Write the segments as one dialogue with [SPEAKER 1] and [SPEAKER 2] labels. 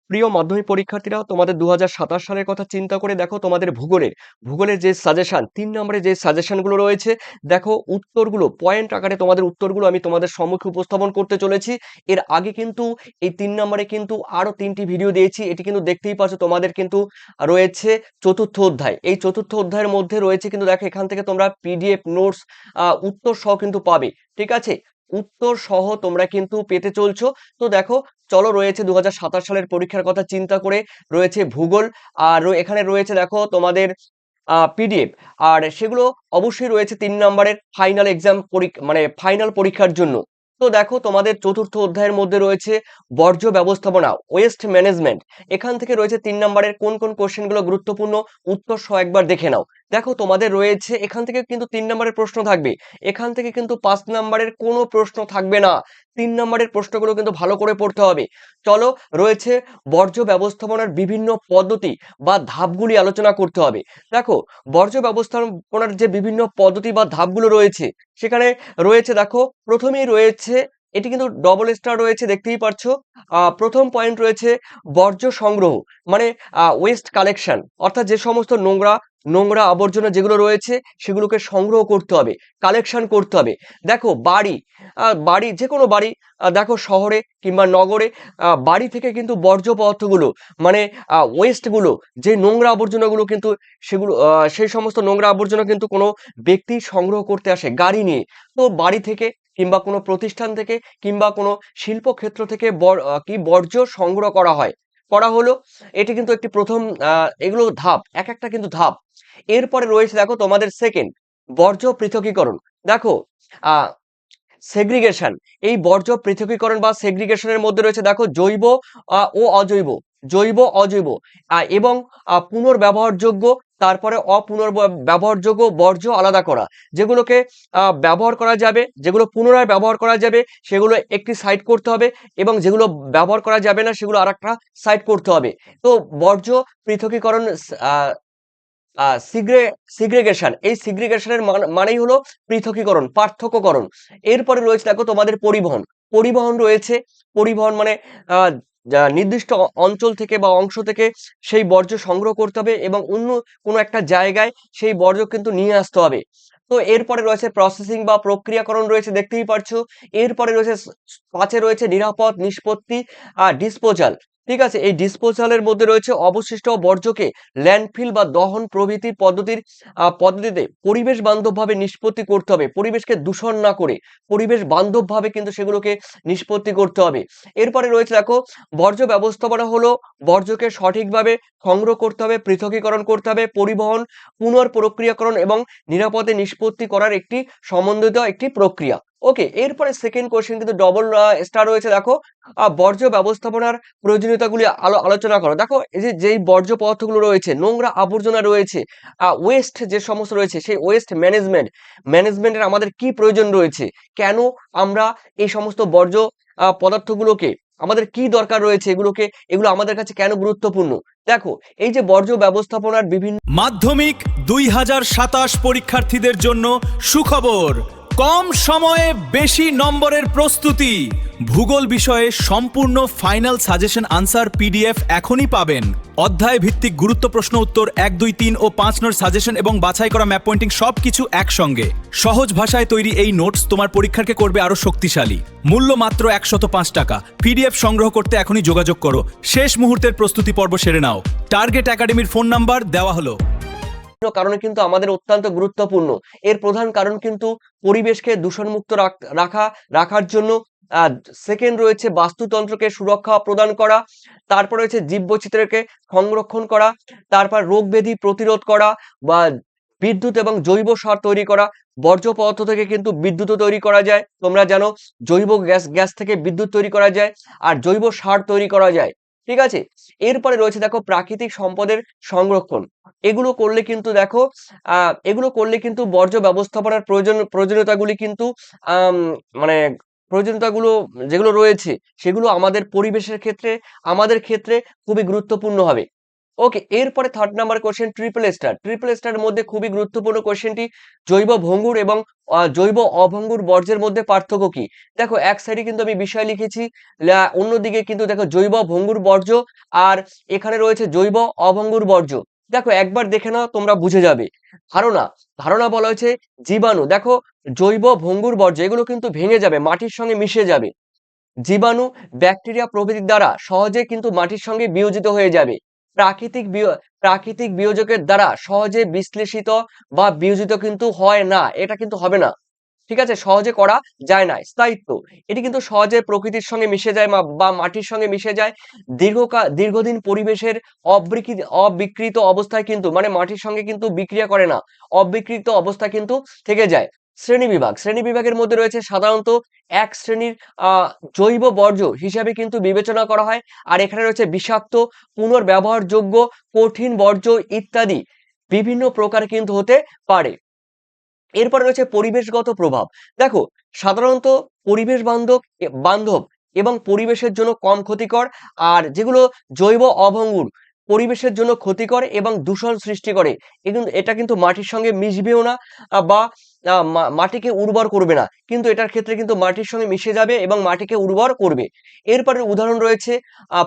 [SPEAKER 1] প্রিয় মাধ্যমিক পরীক্ষার্থীরা, তোমাদের ২০২৭ সালের কথা চিন্তা করে দেখো, তোমাদের ভূগোলের যে সাজেশন ৩ নম্বরে যে সাজেশনগুলো রয়েছে, দেখো উত্তরগুলো পয়েন্ট আকারে তোমাদের উত্তরগুলো আমি তোমাদের সম্মুখে উপস্থাপন করতে চলেছি। এর আগে কিন্তু এই ৩ নম্বরে কিন্তু আরো ৩টি ভিডিও দিয়েছি। এটি কিন্তু দেখতেই পাচ্ছ, তোমাদের কিন্তু রয়েছে চতুর্থ অধ্যায়। এই চতুর্থ অধ্যায়ের মধ্যে রয়েছে কিন্তু দেখো, এখান থেকে তোমরা পিডিএফ নোটস উত্তর সহ কিন্তু পাবে। ঠিক আছে, উত্তর সহ তোমরা কিন্তু পেতে চলছো। তো দেখো, চলো, রয়েছে ২০২৭ সালের পরীক্ষার কথা চিন্তা করে রয়েছে ভূগোল, আর এখানে রয়েছে দেখো তোমাদের পিডিএফ, আর সেগুলো অবশ্যই রয়েছে ৩ নম্বরের ফাইনাল এক্সাম মানে ফাইনাল পরীক্ষার জন্য। তো দেখো, তোমাদের চতুর্থ অধ্যায়ের মধ্যে রয়েছে বর্জ্য ব্যবস্থাপনা, ওয়েস্ট ম্যানেজমেন্ট। এখান থেকে রয়েছে ৩ নম্বরের কোন কোন কোশ্চেনগুলো গুরুত্বপূর্ণ, উত্তর সহ একবার দেখে নাও। দেখো, তোমাদের রয়েছে এখান থেকে কিন্তু ৩ নম্বরের প্রশ্ন থাকবে, এখান থেকে কিন্তু ৫ নম্বরের কোনো প্রশ্ন থাকবে না। ৩ নম্বরের প্রশ্নগুলো কিন্তু ভালো করে পড়তে হবে। চলো, রয়েছে বর্জ্য ব্যবস্থাপনার বিভিন্ন পদ্ধতি বা ধাপগুলি আলোচনা করতে হবে। দেখো, বর্জ্য ব্যবস্থাপনার যে বিভিন্ন পদ্ধতি বা ধাপগুলো রয়েছে, সেখানে রয়েছে দেখো, প্রথমেই রয়েছে, এটি কিন্তু ডবল স্টার রয়েছে, দেখতেই পাচ্ছ। প্রথম পয়েন্ট রয়েছে বর্জ্য সংগ্রহ, মানে ওয়েস্ট কালেকশন, অর্থাৎ যে সমস্ত নোংরা নোংরা আবর্জনা যেগুলো রয়েছে, সেগুলোকে সংগ্রহ করতে হবে, কালেকশন করতে হবে। দেখো, বাড়ি যে কোনো বাড়ি, দেখো শহরে কিংবা নগরে, বাড়ি থেকে কিন্তু বর্জ্য পদার্থগুলো, মানে ওয়েস্টগুলো, যে নোংরা আবর্জনাগুলো কিন্তু, সেগুলো সেই সমস্ত নোংরা আবর্জনা কিন্তু কোনো ব্যক্তি সংগ্রহ করতে আসে গাড়ি নিয়ে। তো বাড়ি থেকে কিংবা কোনো প্রতিষ্ঠান থেকে কিংবা কোনো শিল্পক্ষেত্র থেকে বর্জ্য সংগ্রহ করা হলো। এটি কিন্তু একটি প্রথম, এগুলো ধাপ, এক একটা কিন্তু ধাপ। এরপরে রয়েছে দেখো তোমাদের সেকেন্ড, বর্জ্য পৃথকীকরণ। দেখো, আহ সেগ্রিগেশন, এই বর্জ্য পৃথকীকরণ বা সেগ্রিগেশনের মধ্যে রয়েছে দেখো জৈব ও অজৈব, অজৈব এবং পুনর্ব্যবহারযোগ্য, তারপরে অপুনর্ব্যবহারযোগ্য বর্জ্য আলাদা করা। যেগুলোকে ব্যবহার করা যাবে, যেগুলো পুনরায় ব্যবহার করা যাবে, সেগুলো একটি সাইড করতে হবে, এবং যেগুলো ব্যবহার করা যাবে না, সেগুলো আরেকটা সাইড করতে হবে। তো বর্জ্য পৃথকীকরণ, আহ সিগ্রেগেশন, এই সিগ্রেগেশনের মানেই হলো পৃথকীকরণ, পার্থক্যকরণ। এরপরে রয়েছে দেখো তোমাদের পরিবহন। পরিবহন রয়েছে, পরিবহন মানে নির্দিষ্ট অঞ্চল থেকে বা অংশ থেকে সেই বর্জ্য সংগ্রহ করতে হবে এবং অন্য কোনো একটা জায়গায় সেই বর্জ্য কিন্তু নিয়ে আসতে হবে। তো এরপরে রয়েছে প্রসেসিং বা প্রক্রিয়াকরণ রয়েছে, দেখতেই পারছো। এরপরে রয়েছে পাঁচে রয়েছে নিরাপদ নিষ্পত্তি, ডিসপোজাল। ঠিক আছে, এই ডিসপোজালের মধ্যে রয়েছে অবশিষ্ট বর্জ্যকে ল্যান্ডফিল বা দহন প্রভৃতি পদ্ধতিতে পরিবেশ বান্ধবভাবে নিষ্পত্তি করতে হবে, পরিবেশকে দূষণ না করে পরিবেশ বান্ধবভাবে কিন্তু সেগুলোকে নিষ্পত্তি করতে হবে। এরপরে রয়েছে দেখো, বর্জ্য ব্যবস্থাপনা হলো বর্জ্যকে সঠিকভাবে সংগ্রহ করতে হবে, পৃথকীকরণ করতে হবে, পরিবহন, পুনঃপ্রক্রিয়াকরণ এবং নিরাপদে নিষ্পত্তি করার একটি সমন্বিত একটি প্রক্রিয়া। ওকে, এরপরে সেকেন্ড কোশ্চেন কিন্তু ডবল স্টার রয়েছে। দেখো, বর্জ্য ব্যবস্থাপনার প্রয়োজনীয়তাগুলি আলোচনা করো। দেখো, এই যে যেই বর্জ্য পদার্থগুলো রয়েছে, নোংরা আবর্জনা রয়েছে, ওয়েস্ট যে সমস্ত রয়েছে, সেই ওয়েস্ট ম্যানেজমেন্টের আমাদের কি প্রয়োজন রয়েছে, কেন আমরা এই সমস্ত বর্জ্য পদার্থগুলোকে, আমাদের কি দরকার রয়েছে, এগুলো আমাদের কাছে কেন গুরুত্বপূর্ণ। দেখো, এই যে বর্জ্য ব্যবস্থাপনার বিভিন্ন
[SPEAKER 2] মাধ্যমিক ২০২৭ পরীক্ষার্থীদের জন্য সুখবর, কম সময়ে বেশি নম্বরের প্রস্তুতি। ভূগোল বিষয়ে সম্পূর্ণ ফাইনাল সাজেশন আনসার পিডিএফ এখনই পাবেন। অধ্যায় ভিত্তিক গুরুত্ব প্রশ্ন উত্তর ১, ২, ৩ ও ৫ নম্বর সাজেশন এবং বাছাই করা ম্যাপ পয়েন্টিং সবকিছু একসঙ্গে। সহজ ভাষায় তৈরি এই নোটস তোমার পরীক্ষাকে করবে আরো শক্তিশালী। মূল্য মাত্র ১০৫ টাকা। পিডিএফ সংগ্রহ করতে এখনই যোগাযোগ করো। শেষ মুহূর্তের প্রস্তুতি পর্ব সেরে নাও। টার্গেট একাডেমির ফোন নাম্বার দেওয়া হলো।
[SPEAKER 1] কারণে কিন্তু আমাদের অত্যন্ত গুরুত্বপূর্ণ। এর প্রধান কারণ কিন্তু পরিবেশকে দূষণমুক্ত রাখার জন্য সেকেন্ড রয়েছে বাস্তুতন্ত্রকে সুরক্ষা প্রদান করা, তারপর রয়েছে জীববৈচিত্র্যকে সংরক্ষণ করা, তারপর রোগ ব্যাধি প্রতিরোধ করা বা বিদ্যুৎ এবং জৈব সার তৈরি করা। বর্জ্য পদার্থ থেকে কিন্তু বিদ্যুৎও তৈরি করা যায়, তোমরা জানো। জৈব গ্যাস থেকে বিদ্যুৎ তৈরি করা যায়, আর জৈব সার তৈরি করা যায়। ঠিক আছে, এরপরে রয়েছে দেখো প্রাকৃতিক সম্পদের সংরক্ষণ। এগুলো করলে কিন্তু দেখো, এগুলো করলে কিন্তু বর্জ্য ব্যবস্থাপনার প্রয়োজনীয়তাগুলি কিন্তু মানে প্রয়োজনীয়তাগুলো যেগুলো রয়েছে, সেগুলো আমাদের পরিবেশের ক্ষেত্রে, আমাদের ক্ষেত্রে খুবই গুরুত্বপূর্ণ হবে। ওকে, এরপরে third number question triple star. Triple স্টারের মধ্যে খুবই গুরুত্বপূর্ণ কোশ্চেনটি, জৈব ভঙ্গুর এবং জৈব অভঙ্গুর বর্জ্যের মধ্যে পার্থক্য কি? দেখো এক সাইডে কিন্তু আমি বিষয় লিখেছি, অন্যদিকে কিন্তু দেখো জৈব ভঙ্গুর বর্জ্য আর এখানে রয়েছে জৈব অভঙ্গুর বর্জ্য। দেখো একবার দেখে নাও, তোমরা বুঝে যাবে। ধারণা, ধারণা বলা হয়েছে জীবাণু। দেখো জৈব ভঙ্গুর বর্জ্য এগুলো কিন্তু ভেঙে যাবে, মাটির সঙ্গে মিশে যাবে। জীবাণু, ব্যাকটেরিয়া প্রভৃতির দ্বারা সহজে কিন্তু মাটির সঙ্গে বিয়োজিত হয়ে যাবে। প্রাকৃতিক বিয়োজকের দ্বারা সহজে বিশ্লেষিত বা বিয়োজিত কিন্তু হয় না, এটা কিন্তু হবে না। ঠিক আছে, সহজে করা যায় না। স্থায়িত্ব, এটি কিন্তু সহজে প্রকৃতির সঙ্গে মিশে যায় বা মাটির সঙ্গে মিশে যায়। দীর্ঘদিন পরিবেশের অবিকৃত অবস্থায় কিন্তু মানে মাটির সঙ্গে কিন্তু বিক্রিয়া করে না, অবিকৃত অবস্থায় কিন্তু থেকে যায়। শ্রেণীবিভাগ, শ্রেণীবিভাগের মধ্যে রয়েছে সাধারণত এক শ্রেণীর জৈব বর্জ্য হিসাবে কিন্তু বিবেচনা করা হয়। আর এখানে রয়েছে বিষাক্ত, পুনর্ব্যবহারযোগ্য, কঠিন বর্জ্য ইত্যাদি বিভিন্ন প্রকার কিন্তু হতে পারে। এরপরে রয়েছে পরিবেশগত প্রভাব। দেখো সাধারণত পরিবেশ বান্ধব এবং পরিবেশের জন্য কম ক্ষতিকর, আর যেগুলো জৈব অভঙ্গুর পরিবেশের জন্য ক্ষতিকর এবং দূষণ সৃষ্টি করে, এটা কিন্তু মাটির সঙ্গে মিশবেও না বা মাটিকে উর্বর করবে না, কিন্তু এটার ক্ষেত্রে কিন্তু মাটির সঙ্গে মিশে যাবে এবং মাটিকে উর্বর করবে। এরপরে উদাহরণ রয়েছে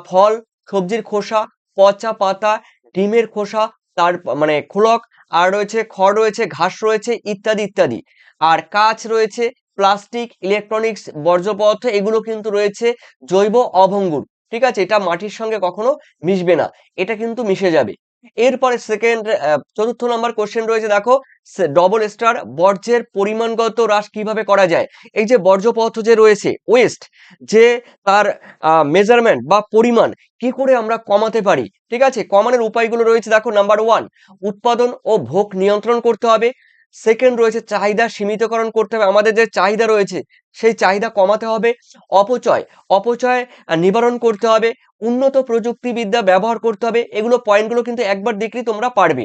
[SPEAKER 1] ফল, সবজির খোসা, পচা পাতা, ডিমের খোসা, তার মানে খোলক, আর রয়েছে খড়, রয়েছে ঘাস, রয়েছে ইত্যাদি ইত্যাদি। আর কাঁচ রয়েছে, প্লাস্টিক, ইলেকট্রনিক্স বর্জ্য পদার্থ এগুলো কিন্তু রয়েছে জৈব অভঙ্গুর। ঠিক আছে, এটা মাটির সঙ্গে কখনো মিশবে না, এটা কিন্তু মিশে যাবে। এরপরে চতুর্থ নম্বর কোশ্চেন রয়েছে, দেখো ডবল স্টার, বর্জ্যের পরিমাণগত হ্রাস কিভাবে করা যায়? এই যে বর্জ্য পদার্থ যে রয়েছে ওয়েস্ট, যে তার মেজারমেন্ট বা পরিমাণ কি করে আমরা কমাতে পারি? ঠিক আছে, কমানোর উপায়গুলো রয়েছে। দেখো নাম্বার 1, উৎপাদন ও ভোগ নিয়ন্ত্রণ করতে হবে। সেকেন্ড রয়েছে চাহিদা সীমিতকরণ করতে হবে, আমাদের যে চাহিদা রয়েছে সেই চাহিদা কমাতে হবে। অপচয়, অপচয় নিবারণ করতে হবে। উন্নত প্রযুক্তিবিদ্যা ব্যবহার করতে হবে। এগুলো পয়েন্টগুলো কিন্তু একবার দেখলেই তোমরা পারবে।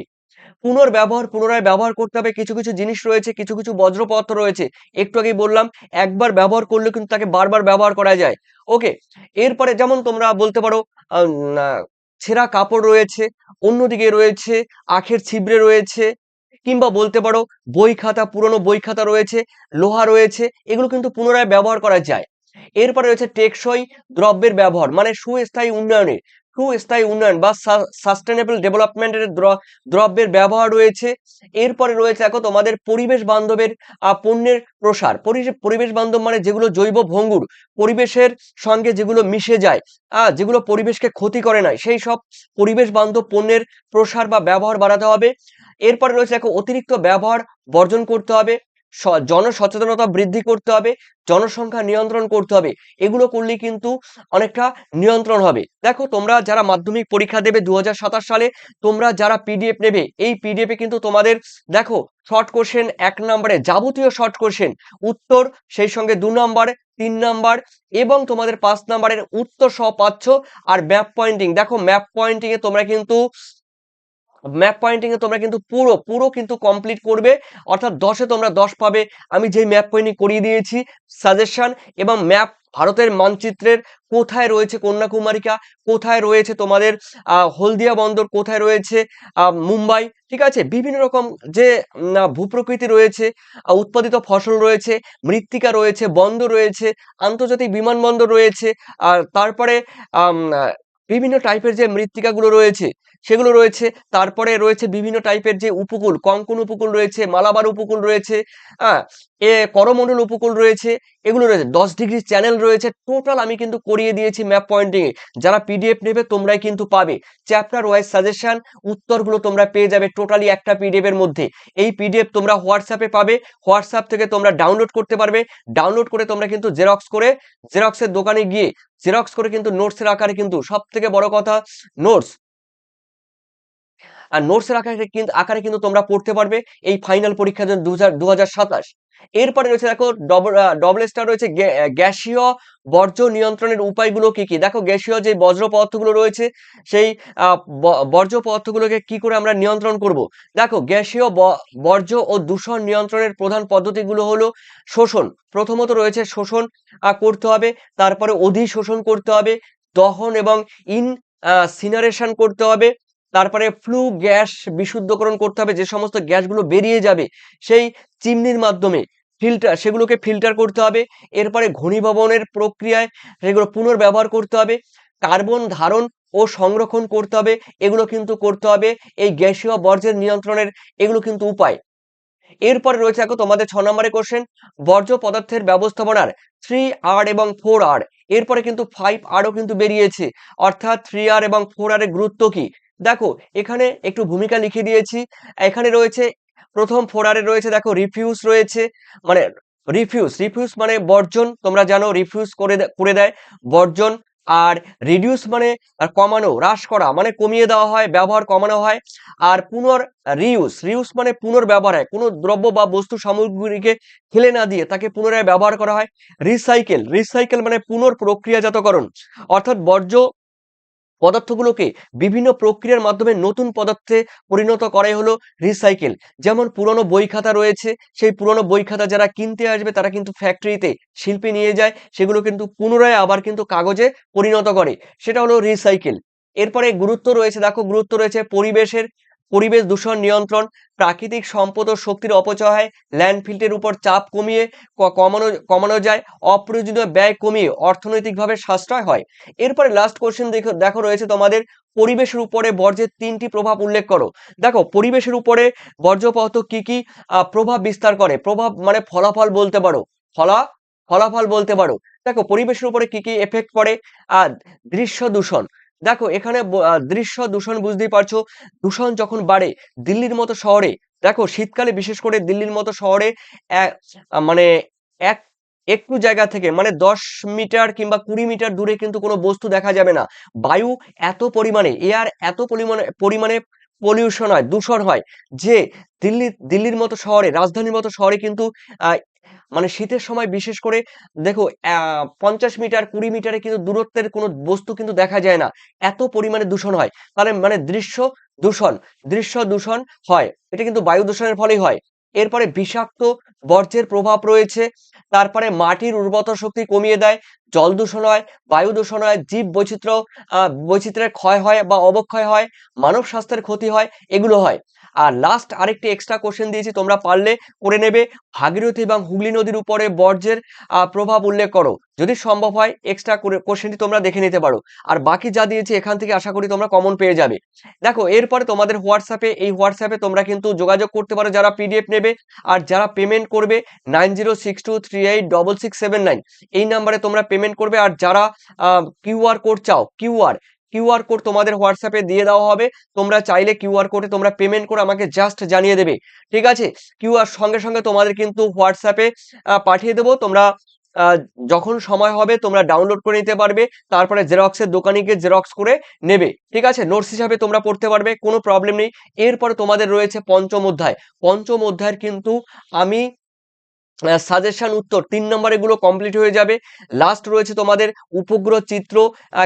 [SPEAKER 1] পুনরায় ব্যবহার করতে হবে। কিছু কিছু জিনিস রয়েছে, কিছু কিছু বজ্র পদার্থ রয়েছে, একটু আগেই বললাম একবার ব্যবহার করলে কিন্তু তাকে বারবার ব্যবহার করা যায়। ওকে, এরপরে যেমন তোমরা বলতে পারো ছেঁড়া কাপড় রয়েছে, অন্যদিকে রয়েছে আখের ছিবড়ে রয়েছে, কিংবা বলতে পারো বই খাতা, পুরনো বই খাতা রয়েছে, লোহা রয়েছে, এগুলো কিন্তু পুনরায় ব্যবহার করা যায়। এরপরে রয়েছে টেকসই দ্রব্যের ব্যবহার, মানে সুস্থায়ী উন্নয়ন বা সাস্টেনেবল ডেভেলপমেন্টের দ্রব্যের ব্যবহার রয়েছে। এরপরে রয়েছে দেখো তোমাদের পরিবেশ বান্ধবের পণ্যের প্রসার। পরিবেশ বান্ধব মানে যেগুলো জৈব ভঙ্গুর, পরিবেশের সঙ্গে যেগুলো মিশে যায়, যেগুলো পরিবেশকে ক্ষতি করে না, সেই সব পরিবেশ বান্ধব পণ্যের প্রসার বা ব্যবহার বাড়াতে হবে। এরপরে রয়েছে দেখো অতিরিক্ত ব্যবহার বর্জন করতে হবে, জনসচেতনতা বৃদ্ধি করতে হবে, জনসংখ্যা নিয়ন্ত্রণ করতে হবে। এগুলো করলেই কিন্তু অনেকটা নিয়ন্ত্রণ হবে। দেখো তোমরা যারা মাধ্যমিক পরীক্ষা দেবে 2027 সালে, তোমরা যারা পিডিএফ নেবে, এই পিডিএফে কিন্তু তোমাদের দেখো শর্ট কোশ্চেন 1 নম্বরে যাবতীয় শর্ট কোশ্চেন উত্তর, সেই সঙ্গে 2 নম্বর, 3 নম্বর এবং তোমাদের 5 নম্বরের উত্তর সহ পাচ্ছ। আর ম্যাপ পয়েন্টিং এ তোমরা কিন্তু পুরো পুরো কিন্তু কমপ্লিট করবে, অর্থাৎ 10-এ তোমরা 10 পাবে। আমি যেই ম্যাপ পয়েন্টিং করিয়ে দিয়েছি, সাজেশন এবং ম্যাপ, ভারতের মানচিত্রের কোথায় রয়েছে কন্যাকুমারিকা, কোথায় রয়েছে তোমাদের হলদিয়া বন্দর, কোথায় রয়েছে মুম্বাই, ঠিক আছে, বিভিন্ন রকম যে ভূপ্রকৃতি রয়েছে, উৎপাদিত ফসল রয়েছে, মৃত্তিকা রয়েছে, বন্দর রয়েছে, আন্তর্জাতিক বিমানবন্দর রয়েছে, আর তারপরে বিভিন্ন টাইপের যে মৃত্তিকাগুলো রয়েছে সেগুলো রয়েছে। তারপরে রয়েছে বিভিন্ন টাইপের যে উপকূল, কঙ্কন উপকূল রয়েছে, মালাবার উপকূল রয়েছে, হ্যাঁ, করমণ্ডল উপকূল রয়েছে, এগুলো রয়েছে। 10 ডিগ্রি চ্যানেল রয়েছে, টোটাল আমি কিন্তু করিয়ে দিয়েছি ম্যাপ পয়েন্টিং এ। যারা পিডিএফ নেবে তোমরাই কিন্তু পাবে চ্যাপ্টার ওয়াইজ সাজেশন, উত্তরগুলো তোমরা পেয়ে যাবে টোটালি একটা পিডিএফ এর মধ্যে। এই পিডিএফ তোমরা হোয়াটসঅ্যাপে পাবে, হোয়াটসঅ্যাপ থেকে তোমরা ডাউনলোড করতে পারবে। ডাউনলোড করে তোমরা কিন্তু জেরক্সের দোকানে গিয়ে জেরক্স করে কিন্তু নোটসের আকারে, কিন্তু সব থেকে বড় কথা নোটস, আর নোটসের আকারে কিন্তু তোমরা পড়তে পারবে এই ফাইনাল পরীক্ষার জন্য 2027। এরপরে রয়েছে দেখো ডবল স্টার রয়েছে গ্যাসীয় বর্জ্য নিয়ন্ত্রণের উপায়গুলো কি কি? দেখো গ্যাসীয় যে বজ্র পদার্থগুলো রয়েছে, সেই বর্জ্য পদার্থগুলোকে কি করে আমরা নিয়ন্ত্রণ করব? দেখো গ্যাসীয় বর্জ্য ও দূষণ নিয়ন্ত্রণের প্রধান পদ্ধতিগুলো হলো শোষণ। প্রথমত রয়েছে শোষণ করতে হবে, তারপরে অধিশোষণ করতে হবে, দহন এবং ইনসিনারেশন করতে হবে, তারপরে ফ্লু গ্যাস বিশুদ্ধকরণ করতে হবে, যে সমস্ত গ্যাসগুলো বেরিয়ে যাবে সেই চিমনির মাধ্যমে সেগুলোকে ফিল্টার করতে হবে। এরপরে ঘনীভবনের প্রক্রিয়ায় সেগুলো পুনর্ব্যবহার করতে হবে। কার্বন ধারণ ও সংরক্ষণ করতে হবে, এগুলো কিন্তু করতে হবে। এই গ্যাসীয় বর্জ্যের নিয়ন্ত্রণের এগুলো কিন্তু উপায়। এরপরে রয়েছে দেখো তোমাদের 6 নম্বরের কোশ্চেন, বর্জ্য পদার্থের ব্যবস্থাপনার 3R এবং 4R। এরপরে কিন্তু 5Rও কিন্তু বেরিয়েছে, অর্থাৎ 3R এবং 4R এর গুরুত্ব কি। দেখো এখানে একটু ভূমিকা লিখে দিয়েছি। এখানে রয়েছে প্রথম 4R এ রয়েছে দেখো রিফিউজ রয়েছে, মানে রিফিউজ মানে বর্জন, তোমরা জানো রিফিউজ করে দেয় বর্জন। আর রিডিউস মানে কমানো, হ্রাস করা, মানে কমিয়ে দেওয়া হয়, ব্যবহার কমানো হয়। আর রিউস মানে পুনর্ব্যবহার হয়, কোনো দ্রব্য বা বস্তু সামগ্রীকে ফেলে না দিয়ে তাকে পুনরায় ব্যবহার করা হয়। রিসাইকেল মানে পুনঃপ্রক্রিয়াজাতকরণ, অর্থাৎ বর্জ্য পদার্থগুলোকে বিভিন্ন প্রক্রিয়ার মাধ্যমে নতুন পদার্থে পরিণত করাই হলো রিসাইকেল। যেমন পুরনো বই খাতা রয়েছে, সেই পুরনো বই খাতা যারা কিনতে আসবে তারা কিন্তু ফ্যাক্টরিতে শিল্পে নিয়ে যায়, সেগুলো কিন্তু পুনরায় আবার কিন্তু কাগজে পরিণত করে, সেটা হলো রিসাইকেল। এরপরে গুরুত্ব রয়েছে, দেখো গুরুত্ব রয়েছে পরিবেশ দূষণ নিয়ন্ত্রণ, প্রাকৃতিক সম্পদ ও শক্তির অপচয়, ল্যান্ডফিল্ডের উপর চাপ কমিয়ে কমানো যায়, অপ্রয়োজনীয় ব্যয় কমিয়ে অর্থনৈতিকভাবে সাশ্রয় হয়। এরপরে লাস্ট কোশ্চেন দেখো রয়েছে তোমাদের, পরিবেশের উপরে বর্জ্যের 3টি প্রভাব উল্লেখ করো। দেখো পরিবেশের উপরে বর্জ্য পদার্থ কি কি প্রভাব বিস্তার করে, প্রভাব মানে ফলাফল বলতে পারো, ফলাফল বলতে পারো। দেখো পরিবেশের উপরে কি কি এফেক্ট করে। আহ দৃশ্য দূষণ, দেখো এখানে দৃশ্য দূষণ বুঝতেই পারছো, দূষণ যখন বাড়ে দিল্লির মতো শহরে, দেখো শীতকালে বিশেষ করে দিল্লির মতো শহরে মানে এক একটু জায়গা থেকে মানে 10 মিটার কিংবা 20 মিটার দূরে কিন্তু কোনো বস্তু দেখা যাবে না। বায়ু এত পরিমাণে, এয়ার এত পরিমাণে পলিউশন হয়, দূষণ হয়, যে দিল্লির মতো শহরে, রাজধানীর মতো শহরে কিন্তু আহ মানে শীতের সময় বিশেষ করে দেখো 50 মিটার 20 মিটারে কিন্তু দূরত্বের কোনো বস্তু কিন্তু দেখা যায় না, এত পরিমাণে দূষণ হয়। তাহলে মানে দৃশ্য দূষণ হয়, এটা কিন্তু বায়ু দূষণের ফলেই হয়। এরপরে বিষাক্ত বর্জ্যের প্রভাব রয়েছে, তারপরে মাটির উর্বরতা শক্তি কমিয়ে দেয়, জল দূষণ হয়, বায়ু দূষণ হয়, জীব বৈচিত্র্যের ক্ষয় হয় বা অবক্ষয় হয়, মানব স্বাস্থ্যের ক্ষতি হয়, এগুলো হয়। আর লাস্ট আরেকটি এক্সট্রা কোশ্চেন দিয়েছি, তোমরা পারলে করে নেবে, ভাগীরথী এবং হুগলি নদীর উপরে বর্জ্যের প্রভাব উল্লেখ করো। যদি সম্ভব হয় এক্সট্রা কোশ্চেনটি তোমরা দেখে নিতে পারো। আর বাকি যা দিয়েছি এখান থেকে আশা করি তোমরা কমন পেয়ে যাবে। দেখো এরপরে তোমাদের হোয়াটসঅ্যাপে তোমরা কিন্তু যোগাযোগ করতে পারো যারা পিডিএফ নেবে। আর যারা পেমেন্ট করবে 9062386679 এই নাম্বারে তোমরা পেমেন্ট করবে। আর যারা কিউআর কোড চাও, কিউআর কোড তোমাদের হোয়াটসঅ্যাপে দিয়ে দেওয়া হবে, তোমরা চাইলে কিউআর কোডে তোমরা পেমেন্ট করে আমাকে জাস্ট জানিয়ে দেবে, ঠিক আছে। কিউআর সঙ্গে সঙ্গে তোমাদের কিন্তু হোয়াটসঅ্যাপে পাঠিয়ে দেবো, তোমরা যখন সময় হবে তোমরা ডাউনলোড করে নিতে পারবে, তারপরে জেরক্সের দোকানে গিয়ে জেরক্স করে নেবে, ঠিক আছে। নোটস হিসাবে তোমরা পড়তে পারবে, কোনো প্রবলেম নেই। এরপরে তোমাদের রয়েছে পঞ্চম অধ্যায়ের কিন্তু আমি সাজেশন উত্তর 3 নম্বরে এগুলো কমপ্লিট হয়ে যাবে। লাস্ট রয়েছে তোমাদের উপগ্রহ চিত্র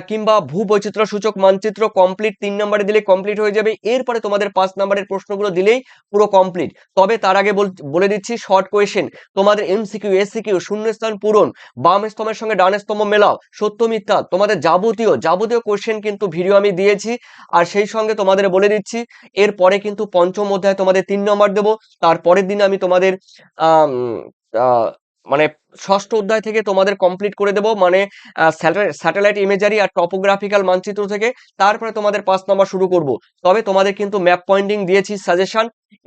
[SPEAKER 1] কিংবা ভূবৈচিত্র্য সূচক মানচিত্র, কমপ্লিট 3 নম্বরে দিলে কমপ্লিট হয়ে যাবে। এরপরে তোমাদের 5 নম্বরের প্রশ্নগুলো দিলেই পুরো কমপ্লিট। তবে তার আগে বলে দিচ্ছি শর্ট কোয়েশ্চেন, তোমাদের এমসিকিউ এসসিকিউ, শূন্যস্থান পূরণ, বাম স্তম্ভের সঙ্গে ডান স্তম্ভ মেলাও, সত্য মিথ্যা, তোমাদের যাবতীয় কোয়েশ্চেন কিন্তু ভিডিও আমি দিয়েছি। আর সেই সঙ্গে তোমাদের বলে দিচ্ছি এরপরে কিন্তু পঞ্চম অধ্যায়ে তোমাদের 3 নম্বর দেবো, তারপরের দিন আমি তোমাদের আহ মানে ষষ্ঠ অধ্যায় থেকে তোমাদের কমপ্লিট করে দেবো, মানে স্যাটেলাইট ইমেজারি আর টপোগ্রাফিক্যাল মানচিত্র থেকে। তারপরে তোমাদের 5 নম্বর শুরু করব। তবে তোমাদের কিন্তু ম্যাপ পয়েন্টিং দিয়েছি সাজেশন।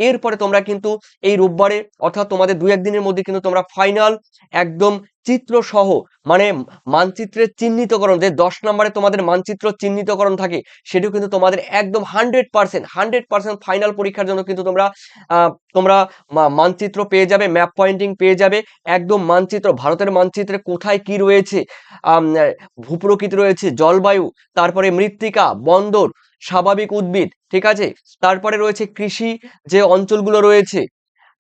[SPEAKER 1] এরপরে তোমরা কিন্তু এই রোববারে অর্থাৎ তোমাদের 2-1 দিনের মধ্যে কিন্তু তোমরা ফাইনাল একদম চিত্র সহ, মানে মানচিত্রের চিহ্নিতকরণ, যে 10 নম্বরে তোমাদের মানচিত্র চিহ্নিতকরণ থাকে, সেটাও কিন্তু তোমাদের একদম 100% ফাইনাল পরীক্ষার জন্য কিন্তু তোমরা মানচিত্র পেয়ে যাবে, ম্যাপ পয়েন্টিং পেয়ে যাবে, একদম মানচিত্র, ভারতের মানচিত্রে কোথায় কি রয়েছে, ভূপ্রকৃতি রয়েছে, জলবায়ু, তারপরে মৃত্তিকা, বন্দর, স্বাভাবিক উদ্ভিদ, ঠিক আছে। তারপরে রয়েছে কৃষি, যে অঞ্চলগুলো রয়েছে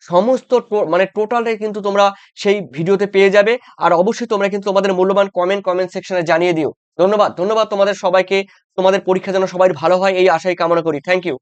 [SPEAKER 1] সমস্ত মানে টোটালটাই কিন্তু তোমরা সেই ভিডিওতে পেয়ে যাবে। আর অবশ্যই তোমরা কিন্তু তোমাদের মূল্যবান কমেন্ট সেকশনে জানিয়ে দিও। ধন্যবাদ তোমাদের সবাইকে, তোমাদের পরীক্ষা যেন সবাই ভালো হয় এই আশাই কামনা করি। Thank you.